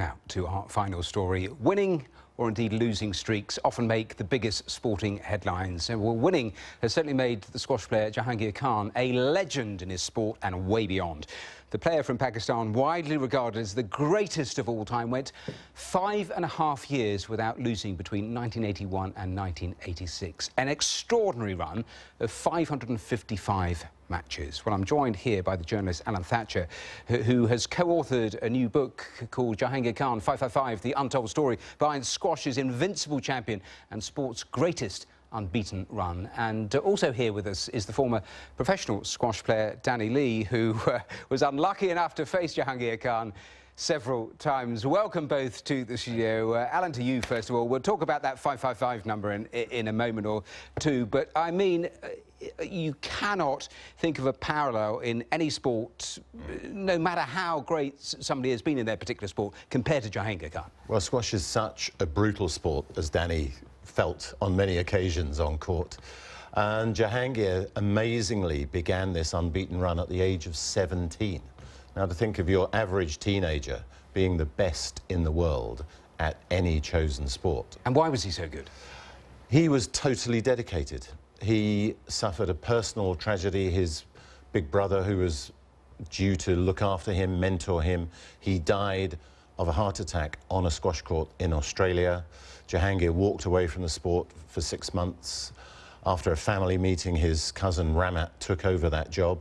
Now, to our final story. Winning or indeed losing streaks often make the biggest sporting headlines. And well, winning has certainly made the squash player Jahangir Khan a legend in his sport and way beyond. The player from Pakistan, widely regarded as the greatest of all time, went 5.5 years without losing between 1981 and 1986. An extraordinary run of 555 matches. Well, I'm joined here by the journalist Alan Thatcher, who has co-authored a new book called Jahangir Khan 555, The Untold Story Behind Squash's Invincible Champion and Sport's Greatest Unbeaten Run. And also here with us is the former professional squash player Danny Lee, who was unlucky enough to face Jahangir Khan several times. Welcome both to the studio. Alan, to you first of all. We'll talk about that 555 number in a moment or two, but I mean, you cannot think of a parallel in any sport, no matter how great somebody has been in their particular sport, compared to Jahangir Khan. Well, squash is such a brutal sport, as Danny felt on many occasions on court. And Jahangir amazingly began this unbeaten run at the age of 17. Now, to think of your average teenager being the best in the world at any chosen sport. And why was he so good? He was totally dedicated. He suffered a personal tragedy. His big brother, who was due to look after him, mentor him, he died of a heart attack on a squash court in Australia. Jahangir walked away from the sport for 6 months. After a family meeting, his cousin Ramat took over that job.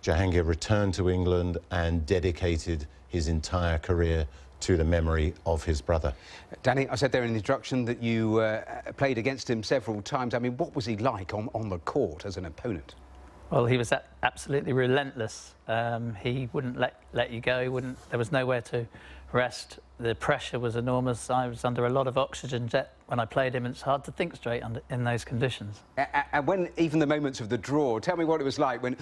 Jahangir returned to England and dedicated his entire career to the memory of his brother. Danny, I said there in the introduction that you played against him several times. I mean, what was he like on the court as an opponent? Well, he was absolutely relentless. He wouldn't let you go. There was nowhere to rest. The pressure was enormous. I was under a lot of oxygen jet when I played him, and it's hard to think straight in those conditions. And when even the moments of the draw, tell me what it was like when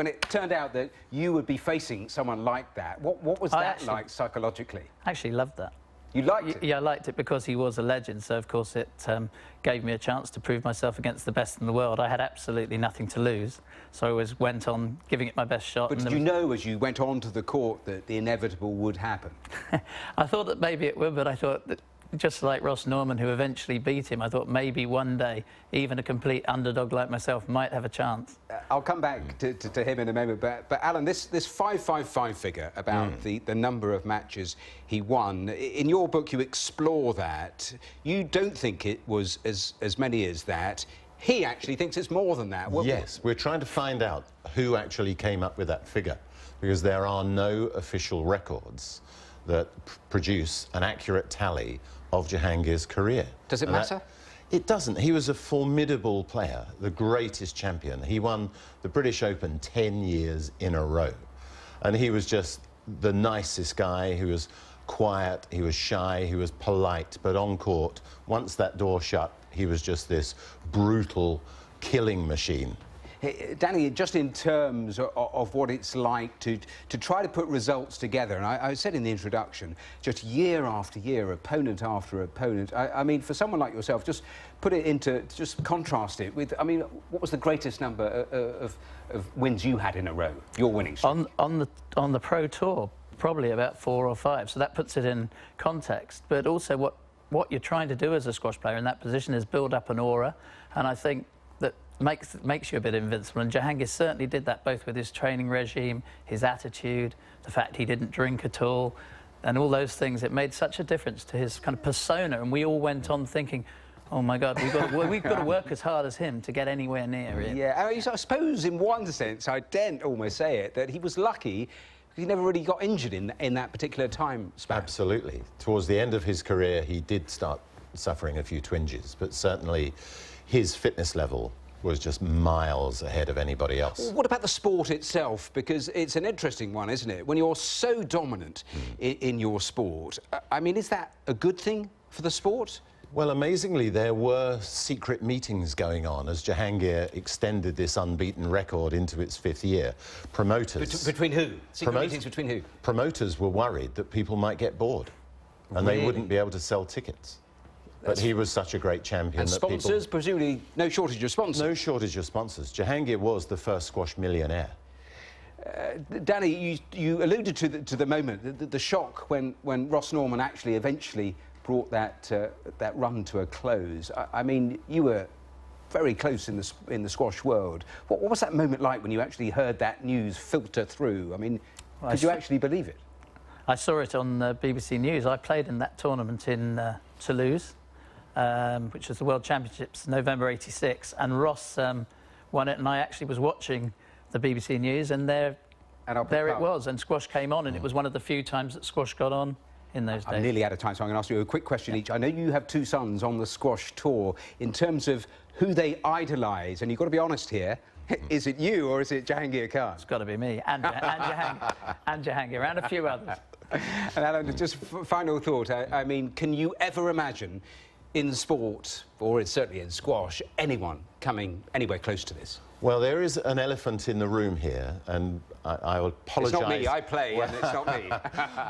it turned out that you would be facing someone like that. What was that like psychologically? I actually loved that. You liked it? Yeah, I liked it because he was a legend, so of course it gave me a chance to prove myself against the best in the world. I had absolutely nothing to lose, so I always went on giving it my best shot. But did you know as you went onto the court that the inevitable would happen? I thought that maybe it would, but I thought that just like Ross Norman, who eventually beat him, I thought maybe one day even a complete underdog like myself might have a chance. I'll come back to him in a moment, but Alan, this 555 figure about the number of matches he won, in your book you explore that. You don't think it was as many as that. He actually thinks it's more than that. Yes, we're trying to find out who actually came up with that figure, because there are no official records that produce an accurate tally of Jahangir's career. Does it matter? It doesn't. He was a formidable player, the greatest champion. He won the British Open 10 years in a row. And he was just the nicest guy. He was quiet, he was shy, he was polite, but on court, once that door shut, he was just this brutal killing machine. Hey, Danny, just in terms of what it's like to try to put results together, and I said in the introduction, just year after year, opponent after opponent. I mean, for someone like yourself, just put it into, just contrast it with, I mean, what was the greatest number of wins you had in a row, your winning streak? On the pro tour, probably about 4 or 5, so that puts it in context. But also what you're trying to do as a squash player in that position is build up an aura, and I think that makes you a bit invincible, and Jahangir certainly did that, both with his training regime, his attitude, the fact he didn't drink at all, and all those things. It made such a difference to his kind of persona, and we all went on thinking, oh my God, we've got to work as hard as him to get anywhere near him. Yeah, I suppose in one sense, I daren't almost say it, that he was lucky he never really got injured in that particular time span. Absolutely. Towards the end of his career, he did start suffering a few twinges, but certainly his fitness level was just miles ahead of anybody else. What about the sport itself? Because it's an interesting one, isn't it? When you're so dominant in your sport, I mean, is that a good thing for the sport? Well, amazingly, there were secret meetings going on as Jahangir extended this unbeaten record into its 5th year. Promoters... Between who? Secret meetings between who? Promoters were worried that people might get bored and they wouldn't be able to sell tickets. But he was such a great champion. And sponsors, presumably no shortage of sponsors. No shortage of sponsors. Jahangir was the first squash millionaire. Danny, you alluded to the moment, the shock when Ross Norman actually eventually brought that run to a close. I mean, you were very close in the squash world. What was that moment like when you actually heard that news filter through? I mean, could you actually believe it? I saw it on BBC News. I played in that tournament in Toulouse, which was the World Championships, November '86, and Ross won it, and I actually was watching the BBC News, and there it was, and squash came on, and it was one of the few times that squash got on in those days. I'm nearly out of time, so I'm going to ask you a quick question each. I know you have two sons on the squash tour. In terms of who they idolise, and you've got to be honest here, is it you or is it Jahangir Khan? It's got to be me, and Jahangir, and a few others. And Alan, just final thought. I mean, can you ever imagine in sport, or certainly in squash, anyone coming anywhere close to this? Well, there is an elephant in the room here, and I will apologise. It's not me, I play, and it's not me.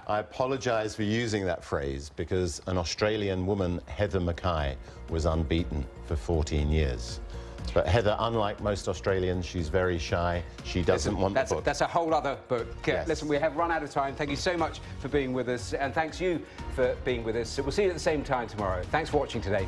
I apologise for using that phrase, because an Australian woman, Heather Mackay, was unbeaten for 14 years. But Heather, unlike most Australians, she's very shy. She doesn't want the book. That's a whole other book. Yes. Listen, we have run out of time. Thank you so much for being with us, and thanks you for being with us. So we'll see you at the same time tomorrow. Thanks for watching today.